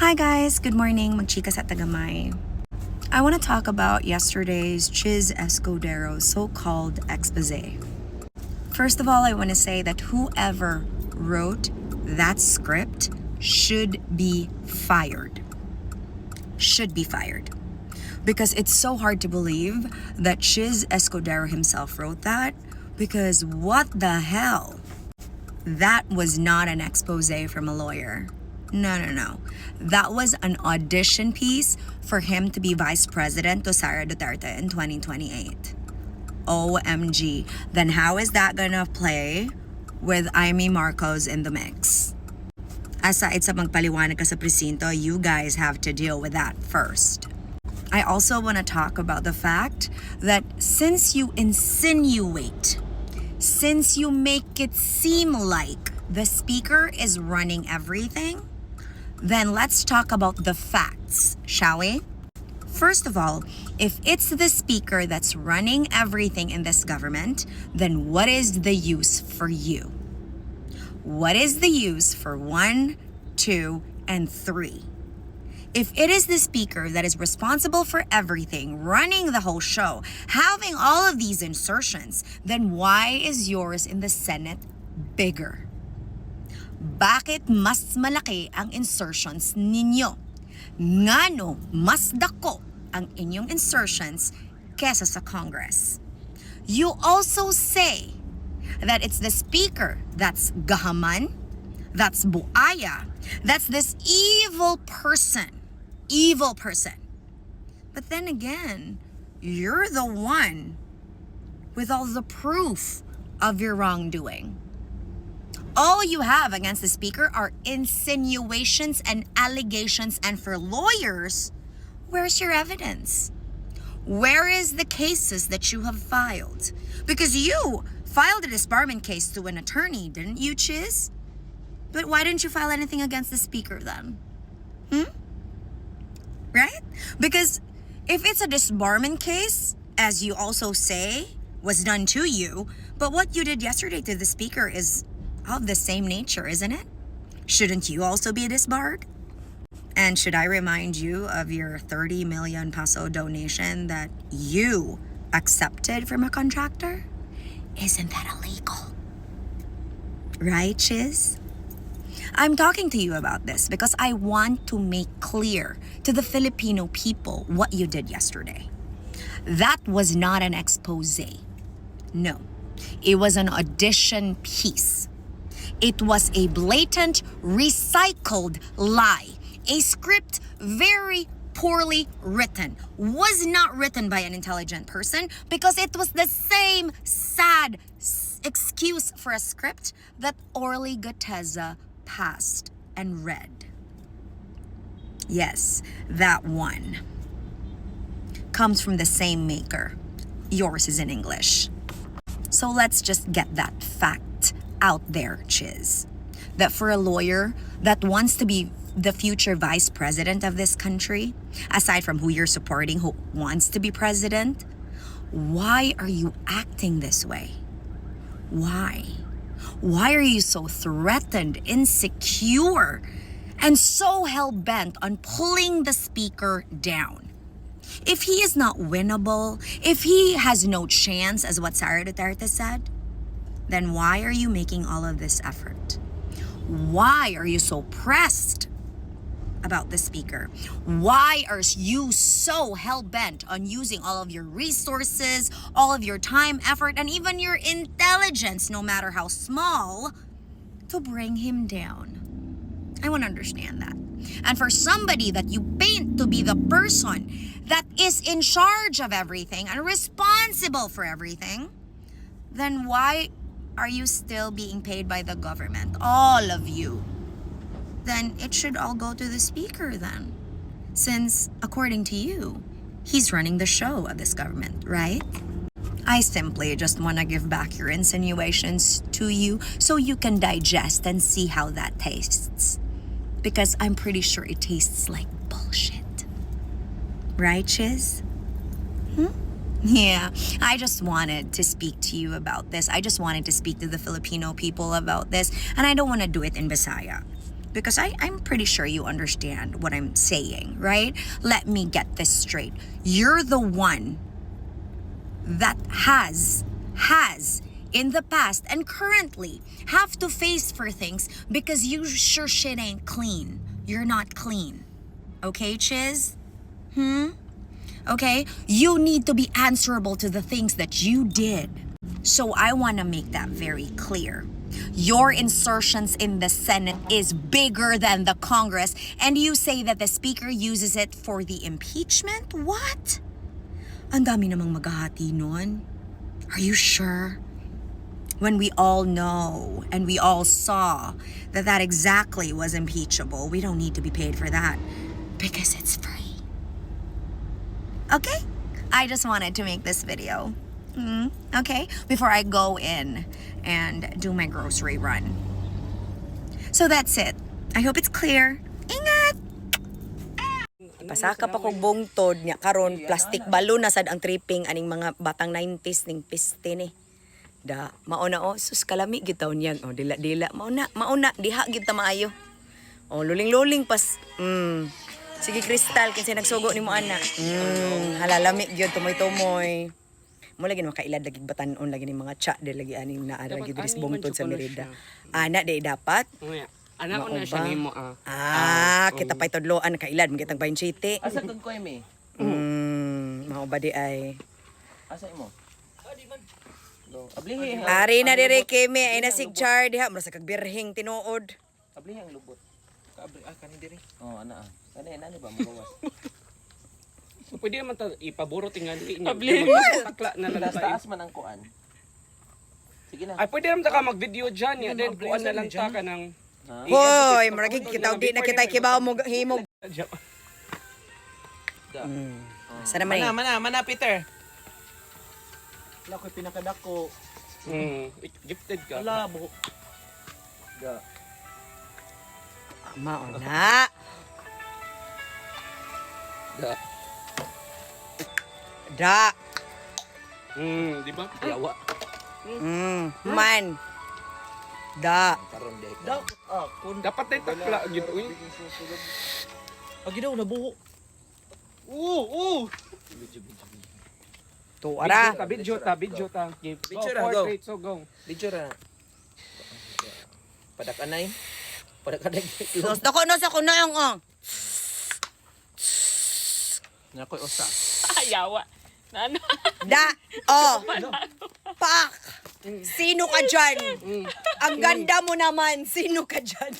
Hi guys, good morning, magchikas at tagamay. I want to talk about yesterday's Chiz Escudero's so-called expose. First of all, I want to say that whoever wrote that script should be fired. Should be fired. Because it's so hard to believe that Chiz Escudero himself wrote that, because what the hell? That was not an expose from a lawyer. No. That was an audition piece for him to be vice president to Sara Duterte in 2028. OMG. Then how is that gonna play with Amy Marcos in the mix? Aside sa magpaliwanag ka sa presinto, you guys have to deal with that first. I also want to talk about the fact that since you insinuate, since you make it seem like the speaker is running everything, then let's talk about the facts, shall we? First of all, if it's the speaker that's running everything in this government, then what is the use for you? What is the use for 1, 2, and 3? If it is the speaker that is responsible for everything, running the whole show, having all of these insertions, then why is yours in the Senate bigger? Bakit mas malaki ang insertions ninyo? Ngano mas dako ang inyong insertions kesa sa Congress? You also say that it's the speaker that's gahaman, that's buaya, that's this evil person. But then again, you're the one with all the proof of your wrongdoing. All you have against the speaker are insinuations and allegations, and for lawyers, where's your evidence? Where is the cases that you have filed? Because you filed a disbarment case to an attorney, didn't you, Chiz? But why didn't you file anything against the speaker then? Right? Because if it's a disbarment case, as you also say, was done to you, but what you did yesterday to the speaker is of the same nature, isn't it? Shouldn't you also be disbarred? And should I remind you of your 30 million peso donation that you accepted from a contractor? Isn't that illegal? Right, Chiz? I'm talking to you about this because I want to make clear to the Filipino people what you did yesterday. That was not an expose. No, it was an audition piece. It was a blatant, recycled lie. A script very poorly written. Was not written by an intelligent person because it was the same sad excuse for a script that Orly Guteza passed and read. Yes, that one comes from the same maker. Yours is in English. So let's just get that fact out there, Chiz. That for a lawyer that wants to be the future vice president of this country, aside from who you're supporting, who wants to be president, why are you acting this way? Why? Why are you so threatened, insecure, and so hell-bent on pulling the speaker down? If he is not winnable, if he has no chance, as what Sara Duterte said, then why are you making all of this effort? Why are you so pressed about the speaker? Why are you so hell-bent on using all of your resources, all of your time, effort, and even your intelligence, no matter how small, to bring him down? I want to understand that. And for somebody that you paint to be the person that is in charge of everything and responsible for everything, then why are you still being paid by the government? All of you. Then it should all go to the speaker then. Since, according to you, he's running the show of this government, right? I simply just want to give back your insinuations to you so you can digest and see how that tastes. Because I'm pretty sure it tastes like bullshit. Right, Chiz? Yeah, I just wanted to speak to you about this. I just wanted to speak to the Filipino people about this. And I don't want to do it in Bisaya. Because I'm pretty sure you understand what I'm saying, right? Let me get this straight. You're the one that has in the past and currently have to face for things because you sure shit ain't clean. You're not clean. Okay, Chiz? Okay? You need to be answerable to the things that you did. So I want to make that very clear. Your insertions in the Senate is bigger than the Congress, and you say that the Speaker uses it for the impeachment? What? Ang dami namang maghahati nun. Are you sure? When we all know and we all saw that that exactly was impeachable, we don't need to be paid for that because it's free. Okay? I just wanted to make this video. Okay? Before I go in and do my grocery run. So that's it. I hope it's clear. Ingat! Pasaka pa kong bungtod niya karon plastic balloon na sad ang tripping aning mga batang 90s ning piste ni. Da mauna sus kalami gitaw niya. Dila mauna diha gid ta maayo. Luling-luling pas. Sige kristal kinsa nagsugo nimo ana. Halalami gyud tumoy-tumoy. Mo lagi makailad lagi batanon lagi ni mga cha de lagi aning naa lagi diri bungtod sa Merida. Ana de dapat. Ana ko na siya nimo kita pa'y tudloan kailad magitang bayin city. Asa tug ko imi? Mao ba di ay. Asa imo? Di man. Do, ablihi. Ari na dire kemi ay nasig char diha mura sa kagbirhing tinuod. Ablihi ang lubot. Kaabli kani dire. Ana. Kani ba magawas? So pwede naman ipaburo tingali niya. Takla na lang taas man ang kuan. Sige na. Ay pwede naman ka mag-video diyan ya. Then kuan na lang ta ka ng Hoy, maragi kita di na kita kibaw mo himog. Sana man. Mana Peter. Wala ko pinakadako. Gifted ka. Wala buhok. Mauna. Da. Di ba? Yawa. Man. Da. Karon day. Kun dapat tay takla gid uy. Agi daw nabuho. To ara. Video ta. Video ra, Go. go. So go. Video ra. Padakanay. Gusto ko na sa kunayong Nakoy usa. Yawa. Nano? Da. Pak. Sino ka dyan? Ang ganda mo naman. Sino ka dyan?